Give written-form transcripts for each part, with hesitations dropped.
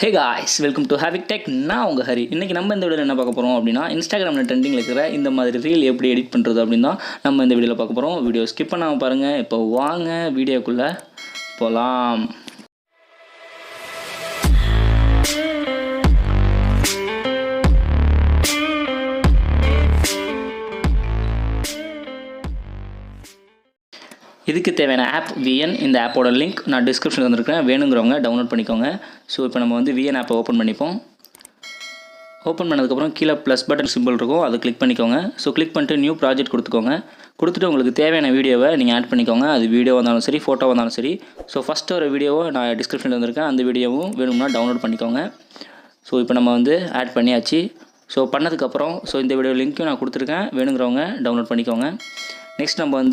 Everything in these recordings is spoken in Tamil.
Hey guys, welcome to Havik Tech. நான் உங்கள் ஹரி. இன்றைக்கி நம்ம இந்த வீடியோவில் என்ன பார்க்க போகிறோம் அப்படின்னா, இன்ஸ்டாகிராமில் ட்ரெண்டிங்கில் இருக்கிற இந்த மாதிரி ரீல் எப்படி எடிட் பண்ணுறது அப்படின்னு தான் நம்ம இந்த வீடியோவில் பார்க்க போகிறோம். வீடியோ ஸ்கிப் பண்ணாமல் பாருங்கள். இப்போ வாங்க வீடியோக்குள்ளே போகலாம். இதுக்கு தேவையான ஆப் VN. இந்த ஆப்போட லிங்க் நான் டிஸ்கிரிப்ஷனில் வந்துருக்கேன். வேணுங்கிறவங்க டவுன்லோட் பண்ணிக்கோங்க. ஸோ இப்போ நம்ம VN ஆப்பை ஓப்பன் பண்ணிப்போம். ஓப்பன் பண்ணதுக்கப்புறம் கீழே ப்ளஸ் பட்டன் சிம்பிள் இருக்கும், அதை கிளிக் பண்ணிக்கோங்க. ஸோ கிளிக் பண்ணிட்டு நியூ ப்ராஜெக்ட் கொடுத்துக்கோங்க. கொடுத்துட்டு உங்களுக்கு தேவையான வீடியோவை நீங்கள் ஆட் பண்ணிக்கோங்க. அது வீடியோ வந்தாலும் சரி, ஃபோட்டோ வந்தாலும் சரி. ஸோ ஃபஸ்ட்டு ஒரு வீடியோவை நான் டிஸ்கிரிப்ஷனில் வந்திருக்கேன், அந்த வீடியோவும் வேணும்னா டவுன்லோட் பண்ணிக்கோங்க. ஸோ இப்போ நம்ம ஆட் பண்ணியாச்சு. ஸோ பண்ணதுக்கப்புறம் இந்த வீடியோ லிங்க்கும் நான் கொடுத்துருக்கேன், வேணுங்கிறவங்க டவுன்லோட் பண்ணிக்கோங்க. நெக்ஸ்ட் நம்ம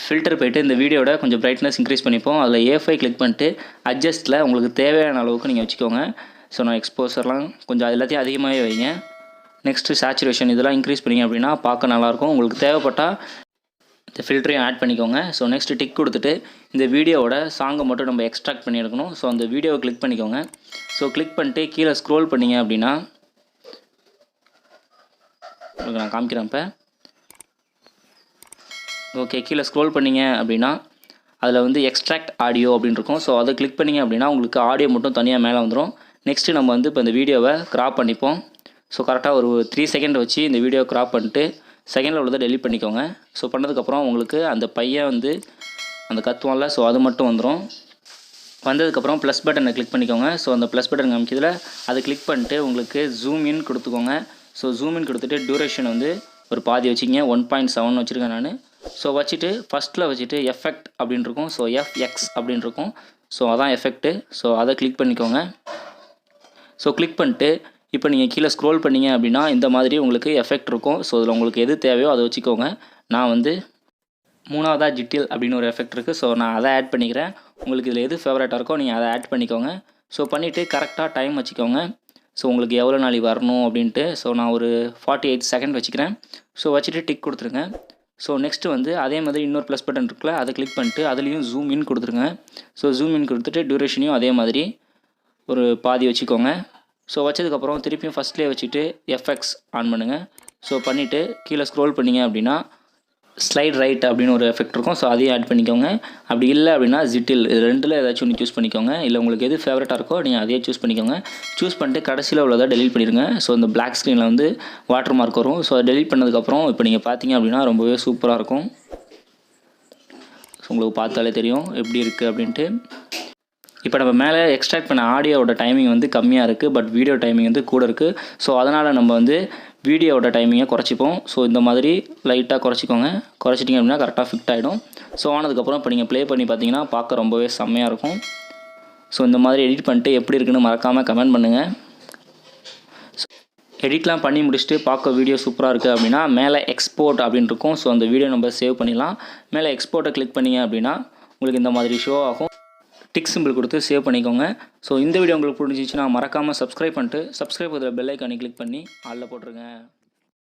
ஃபில்டர் போய்ட்டு இந்த வீடியோட கொஞ்சம் பிரைட்னஸ் இன்க்ரீஸ் பண்ணிப்போம். அதில் A5 கிளிக் பண்ணிட்டு அட்ஜஸ்ட்டில் உங்களுக்கு தேவையான அளவுக்கு நீங்கள் வச்சுக்கோங்க. ஸோ நான் எக்ஸ்போசர்லாம் கொஞ்சம் எல்லாத்தையும் அதிகமாகவே வைங்க. நெக்ஸ்ட்டு சேச்சுரேஷன் இதெல்லாம் இன்க்ரீஸ் பண்ணிங்க அப்படின்னா பார்க்க நல்லாயிருக்கும். உங்களுக்கு தேவைப்பட்டால் இந்த ஃபில்டரையும் ஆட் பண்ணிக்கோங்க. ஸோ நெக்ஸ்ட்டு டிக் கொடுத்துட்டு இந்த வீடியோவோட சாங்கை மட்டும் நம்ம எக்ஸ்ட்ராக்ட் பண்ணி எடுக்கணும். ஸோ அந்த வீடியோவை கிளிக் பண்ணிக்கோங்க. ஸோ கிளிக் பண்ணிட்டு கீழே ஸ்க்ரோல் பண்ணிங்க அப்படின்னா உங்களுக்கு நான் காமிக்கிறேன். இப்போ ஓகே, கீழே ஸ்க்ரோல் பண்ணிங்க அப்படின்னா அதில் எக்ஸ்ட்ராக்ட் ஆடியோ அப்படின்னு இருக்கும். ஸோ அதை கிளிக் பண்ணிங்க அப்படின்னா உங்களுக்கு ஆடியோ மட்டும் தனியாக மேலே வந்துடும். நெக்ஸ்ட்டு நம்ம இப்போ இந்த வீடியோவை க்ராப் பண்ணிப்போம். ஸோ கரெக்டாக ஒரு 3 செகண்ட் வச்சு இந்த வீடியோ க்ராப் பண்ணிட்டு செகண்டில் உள்ளதை டெலிட் பண்ணிக்கோங்க. ஸோ பண்ணதுக்கப்புறம் உங்களுக்கு அந்த பையன் அந்த கத்துவான்ல, ஸோ அது மட்டும் வந்துடும். வந்ததுக்கப்புறம் ப்ளஸ் பட்டனை கிளிக் பண்ணிக்கோங்க. ஸோ அந்த ப்ளஸ் பட்டன் காமிக்கிறதுல அதை கிளிக் பண்ணிட்டு உங்களுக்கு ஜூம் இன் கொடுத்துக்கோங்க. ஸோ ஜூம் இன் கொடுத்துட்டு டியூரேஷன் ஒரு பாதி வச்சுக்கிங்க. 1.7 வச்சுருக்கேன் நான். ஸோ வச்சுட்டு ஃபஸ்ட்டில் வச்சுட்டு எஃபெக்ட் அப்படின்னு இருக்கும். ஸோ FX அப்படின்னு இருக்கும். ஸோ அதான் எஃபெக்ட்டு. ஸோ அதை கிளிக் பண்ணிக்கோங்க. ஸோ கிளிக் பண்ணிட்டு இப்போ நீங்கள் கீழே ஸ்க்ரோல் பண்ணிங்க அப்படின்னா இந்த மாதிரி உங்களுக்கு எஃபெக்ட் இருக்கும். ஸோ இதில் உங்களுக்கு எது தேவையோ அதை வச்சுக்கோங்க. நான் மூணாவதாக ஜிட்டில் அப்படின்னு ஒரு எஃபெக்ட் இருக்குது. ஸோ நான் அதை ஆட் பண்ணிக்கிறேன். உங்களுக்கு இதில் எது ஃபேவரட்டாக இருக்கோ நீங்கள் அதை ஆட் பண்ணிக்கோங்க. ஸோ பண்ணிவிட்டு கரெக்டாக டைம் வச்சுக்கோங்க. ஸோ உங்களுக்கு எவ்வளோ நாளை வரணும் அப்படின்ட்டு. ஸோ நான் ஒரு 48 செகண்ட் வச்சுக்கிறேன். ஸோ வச்சுட்டு டிக் கொடுத்துருங்க. ஸோ நெக்ஸ்ட்டு அதே மாதிரி இன்னொரு ப்ளஸ் பட்டன் இருக்குல்ல, அதை கிளிக் பண்ணிட்டு அதுலேயும் ஜூம் இன் கொடுத்துருங்க. ஸோ ஜூம் இன் கொடுத்துட்டு டியூரேஷனையும் அதே மாதிரி ஒரு பாதி வச்சுக்கோங்க. ஸோ வச்சதுக்கப்புறம் திருப்பியும் ஃபஸ்ட்லேயே வச்சுட்டு FX ஆன் பண்ணுங்கள். ஸோ பண்ணிவிட்டு கீழே ஸ்க்ரோல் பண்ணிங்க அப்படின்னா ஸ்லைட் ரைட் அப்படின்னு ஒரு எஃபெக்ட் இருக்கும். ஸோ அதையும் ஆட் பண்ணிக்கோங்க. அப்படி இல்லை அப்படின்னா ஜிட்டில், இது ரெண்டில் ஏதாச்சும் ஒன்று சூஸ் பண்ணிக்கோங்க. இல்லை உங்களுக்கு எது ஃபேவரட்டாக இருக்கோ நீங்கள் அதையே சூஸ் பண்ணிக்கோங்க. சூஸ் பண்ணிட்டு கடைசியில் உள்ளதை டெலிட் பண்ணிடுங்க. ஸோ இந்த பிளாக் ஸ்க்ரீனில் வாட்டர் மார்க் வரும். ஸோ அதை டெலிட் பண்ணதுக்கப்புறம் இப்போ நீங்கள் பார்த்தீங்க அப்படின்னா ரொம்பவே சூப்பராக இருக்கும். ஸோ உங்களுக்கு பார்த்தாலே தெரியும் எப்படி இருக்குது அப்படின்ட்டு. இப்போ நம்ம மேலே எக்ஸ்ட்ராக்ட் பண்ண ஆடியோவோட டைமிங் கம்மியாக இருக்குது, பட் வீடியோ டைமிங் கூட இருக்குது. ஸோ அதனால் நம்ம வீடியோவோட டைமிங்கை குறைச்சிப்போம். ஸோ இந்த மாதிரி லைட்டாக குறைச்சிக்கோங்க. குறைச்சிட்டிங்க அப்படின்னா கரெக்டாக ஃபிட் ஆகிடும். ஸோ ஆனதுக்கப்புறம் இப்போ நீங்கள் ப்ளே பண்ணி பார்த்தீங்கன்னா பார்க்க ரொம்பவே செம்மையாக இருக்கும். ஸோ இந்த மாதிரி எடிட் பண்ணிட்டு எப்படி இருக்குன்னு மறக்காமல் கமெண்ட் பண்ணுங்கள். எடிட்லாம் பண்ணி முடிச்சுட்டு பார்க்க வீடியோ சூப்பராக இருக்குது அப்படின்னா மேலே எக்ஸ்போர்ட் அப்படின்னு இருக்கும். ஸோ அந்த வீடியோ நம்ம சேவ் பண்ணிடலாம். மேலே எக்ஸ்போர்ட்டை கிளிக் பண்ணிங்க அப்படின்னா உங்களுக்கு இந்த மாதிரி ஷோ ஆகும். டிக் சிம்பிள் கொடுத்து சேவ் பண்ணிக்கோங்க. ஸோ இந்த வீடியோ உங்களுக்கு பிடிச்சிச்சுன்னா மறக்காமல் சப்ஸ்கிரைப் பண்ணிட்டு சப்ஸ்கிரைப் அதில் பெல் ஐக்கானை கிளிக் பண்ணி ஆளில் போட்டுருங்க.